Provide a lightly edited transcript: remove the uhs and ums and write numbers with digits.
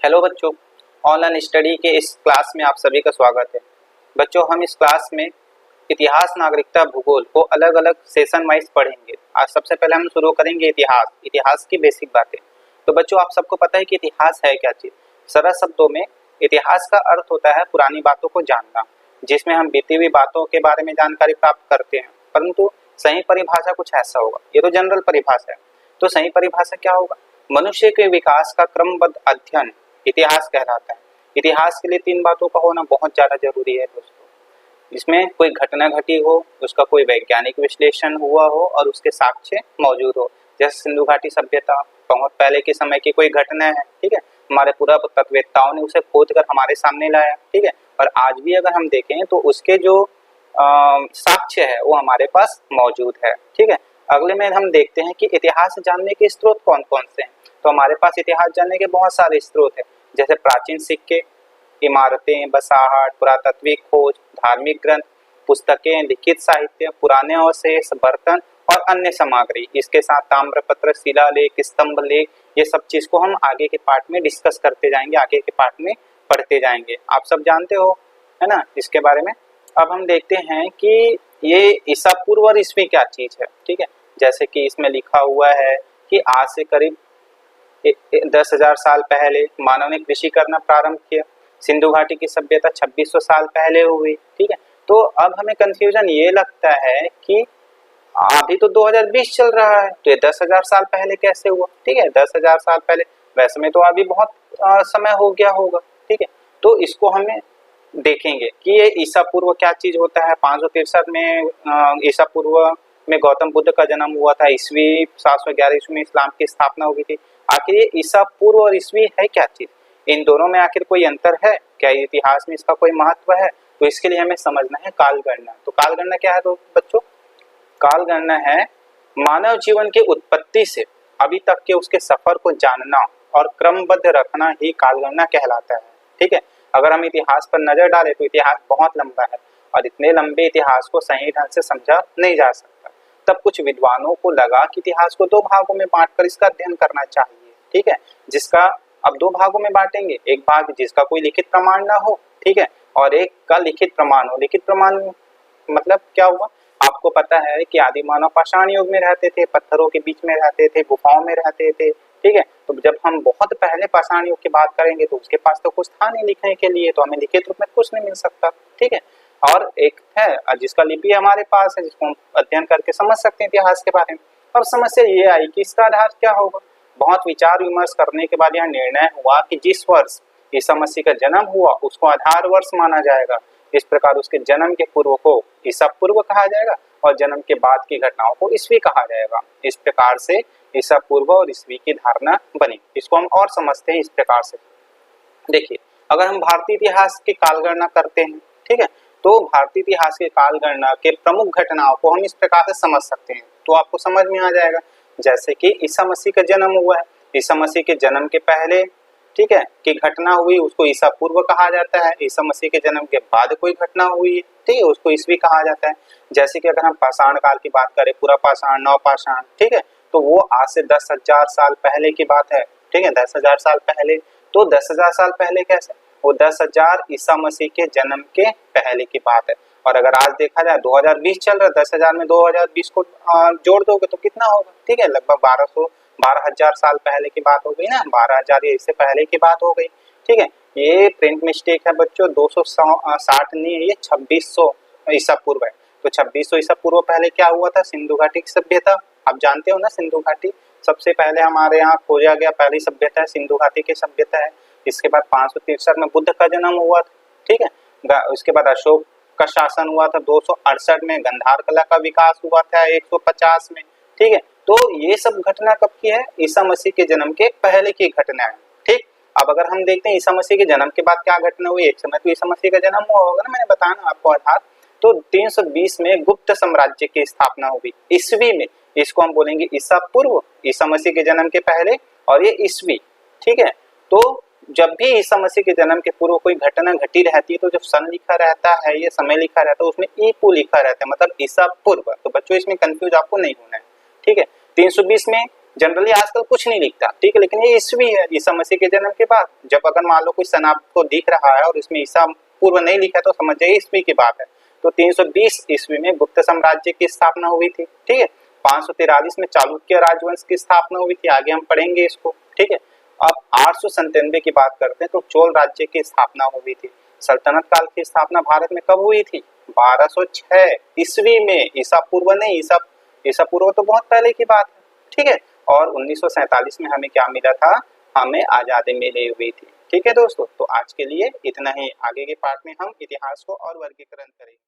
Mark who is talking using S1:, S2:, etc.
S1: Hello बच्चों, online study के इस क्लास में आप सभी का स्वागत है। बच्चों, हम इस क्लास में इतिहास, नागरिकता, भूगोल को अलग अलग सेशन वाइज पढ़ेंगे। आज सबसे पहले हम शुरू करेंगे इतिहास की बेसिक बातें। तो बच्चों, आप सबको पता है कि इतिहास है क्या चीज़। सरल शब्दों में इतिहास का अर्थ होता है पुरानी बातों को जानना, जिसमें हम बीती हुई बातों के बारे में जानकारी प्राप्त करते हैं। परंतु सही परिभाषा कुछ ऐसा होगा, ये तो जनरल परिभाषा है। तो सही परिभाषा क्या होगा? मनुष्य के विकास का क्रमबद्ध अध्ययन इतिहास कहलाता है। इतिहास के लिए तीन बातों का होना बहुत ज्यादा जरूरी है दोस्तों। इसमें कोई घटना घटी हो, उसका कोई वैज्ञानिक विश्लेषण हुआ हो और उसके साक्ष्य मौजूद हो। जैसे सिंधु घाटी सभ्यता बहुत पहले के समय की कोई घटना है, ठीक है। हमारे पुरातत्ववेत्ताओं ने उसे खोद कर हमारे सामने लाया, ठीक है। और आज भी अगर हम देखें तो उसके जो साक्ष्य है वो हमारे पास मौजूद है, ठीक है। अगले में हम देखते हैं कि इतिहास जानने के स्रोत कौन कौन से हैं। तो हमारे पास इतिहास जानने के बहुत सारे स्रोत हैं, जैसे प्राचीन सिक्के, इमारतें, बसाहट, पुरातत्विक खोज, धार्मिक ग्रंथ, पुस्तकें, लिखित साहित्य, पुराने अवशेष, बर्तन और अन्य सामग्री। इसके साथ ताम्रपत्र, शिलालेख, स्तंभ लेख, ये सब चीज को हम आगे के पार्ट में डिस्कस करते जाएंगे, आगे के पार्ट में पढ़ते जाएंगे। आप सब जानते हो, है ना, इसके बारे में। अब हम देखते हैं कि ये ईसा पूर्व और ईस्वी क्या चीज है, ठीक है। जैसे कि इसमें लिखा हुआ है कि आज से करीब 10,000 साल पहले मानव ने कृषि करना प्रारंभ किया। सिंधु घाटी की सभ्यता 2600 साल पहले हुई, ठीक है। तो अब हमें कंफ्यूजन ये लगता है कि अभी तो 2020 चल रहा है, तो ये 10,000 साल पहले कैसे हुआ, ठीक है। 10,000 साल पहले, वैसे में तो अभी बहुत समय हो गया होगा, ठीक है। तो इसको हमें देखेंगे कि ये ईसा पूर्व क्या चीज होता है। 563 में ईसा पूर्व में गौतम बुद्ध का जन्म हुआ था। ईस्वी 711 ईस्वी में इस्लाम की स्थापना हुई थी। आखिर ये ईसा पूर्व और ईस्वी है क्या चीज? इन दोनों में आखिर कोई अंतर है क्या? इतिहास में इसका कोई महत्व है? तो इसके लिए हमें समझना है कालगणना। तो कालगणना क्या है तो बच्चों? कालगणना है मानव जीवन की उत्पत्ति से अभी तक के उसके सफर को जानना और क्रमबद्ध रखना ही कालगणना कहलाता है, ठीक है। अगर हम इतिहास पर नजर डालें तो इतिहास बहुत लंबा है और इतने लंबे इतिहास को सही ढंग से समझा नहीं जा सकता। तब कुछ विद्वानों को लगा कि इतिहास को दो भागों में बांटकर इसका अध्ययन करना चाहिए, ठीक है। जिसका अब दो भागों में बांटेंगे, एक भाग जिसका कोई लिखित प्रमाण ना हो, ठीक है, और एक का लिखित प्रमाण हो। लिखित प्रमाण मतलब क्या हुआ? आपको पता है कि आदि मानव पाषाण युग में रहते थे, पत्थरों के बीच में रहते थे, गुफाओं में रहते थे, ठीक है। तो जब हम बहुत पहले पाषाण युग की बात करेंगे तो उसके पास तो कुछ था नहीं लिखने के लिए, तो हमें लिखित रूप में कुछ नहीं मिल सकता, ठीक है। और एक है जिसका लिपि हमारे पास है, जिसको हम अध्ययन करके समझ सकते हैं इतिहास के बारे में। अब समस्या ये आई कि इसका आधार क्या होगा। बहुत विचार विमर्श करने के बाद यह निर्णय हुआ कि जिस वर्ष ईसा मसीह का जन्म हुआ उसको आधार वर्ष माना जाएगा। इस प्रकार उसके जन्म के पूर्व को ईसा पूर्व कहा जाएगा और जन्म के बाद की घटनाओं को ईस्वी कहा जाएगा। इस प्रकार से ईसा पूर्व और ईस्वी की धारणा बनी। इसको हम और समझते हैं इस प्रकार से। देखिए, अगर हम भारतीय इतिहास की कालगणना करते हैं, ठीक है, तो भारतीय इतिहास के कालगणना के प्रमुख घटनाओं को हम इस प्रकार से समझ सकते हैं, तो आपको समझ में आ जाएगा। जैसे कि ईसा मसीह का जन्म हुआ है, ईसा मसीह के जन्म के पहले, ठीक है, की घटना हुई उसको ईसा पूर्व कहा जाता है। ईसा मसीह के जन्म के बाद कोई घटना हुई, ठीक है, उसको ईस्वी कहा जाता है। जैसे कि अगर हम पाषाण काल की बात करें, पूरा पाषाण, नव पाषाण, ठीक है, तो वो आज से 10,000 साल पहले की बात है, ठीक है, 10,000 साल पहले। तो 10,000 साल पहले कैसे? वो 10,000 ईसा मसीह के जन्म के पहले की बात है। और अगर आज देखा जाए 2020 चल रहा है, 10,000 में 2020 को जोड़ दोगे तो कितना होगा, ठीक है, लगभग 12,000 साल पहले की बात हो गई ना, 12,000 इससे पहले की बात हो गई, ठीक है। ये प्रिंट मिस्टेक है बच्चों, 260 नहीं है, ये 2600 ईसा पूर्व है। तो 2600 ईसा पूर्व पहले क्या हुआ था? सिंधु घाटी की सभ्यता, आप जानते हो ना, सिंधु घाटी सबसे पहले हमारे यहाँ खोजा गया पहली सभ्यता है, सिंधु घाटी की सभ्यता है। इसके बाद 563 में बुद्ध का जन्म हुआ था, ठीक है। उसके बाद अशोक का शासन हुआ था। 268 में गंधार कला का विकास हुआ था, 150 में, ठीक है। तो ये सब घटना कब की है? ईसा मसीह के जन्म के पहले की घटना है, ठीक। अब अगर हम देखते हैं ईसा मसीह के जन्म के बाद क्या घटना हुई, एक समय तो ईसा मसीह का जन्म हुआ होगा ना, मैंने बताया ना आपको आधार। तो 320 में गुप्त साम्राज्य की स्थापना हुई। ईस्वी में इसको हम बोलेंगे ईसा पूर्व, ईसा मसीह के जन्म के पहले, और ये ईस्वी, ठीक है। तो जब भी ईसा मसीह के जन्म के पूर्व कोई घटना घटी रहती है तो जब सन लिखा रहता है, ये समय लिखा रहता है, उसमें ईपू लिखा रहता है, मतलब ईसा पूर्व। तो बच्चों इसमें कंफ्यूज आपको नहीं होना है, ठीक है। 320 में जनरली आजकल कुछ नहीं लिखता, ठीक है, लेकिन ये ईस्वी है, ईसा मसीह के जन्म के बाद। जब अगर मान लो कोई सन आपको दिख रहा है और इसमें ईसा पूर्व नहीं लिखा है तो समझ जाइए ईस्वी की बात है। तो 320 ईस्वी में गुप्त साम्राज्य की स्थापना हुई थी, ठीक है। 543 में चालुक्य राजवंश की स्थापना हुई थी, आगे हम पढ़ेंगे इसको, ठीक है। अब 897 की बात करते हैं तो चोल राज्य की स्थापना हुई थी। सल्तनत काल की स्थापना भारत में कब हुई थी? 1206 ईस्वी में, ईसा पूर्व नहीं, ईसा पूर्व तो बहुत पहले की बात है, ठीक है। और 1947 में हमें क्या मिला था? हमें आजादी मिली हुई थी, ठीक है दोस्तों। तो आज के लिए इतना ही, आगे के पार्ट में हम इतिहास को और वर्गीकरण करेंगे।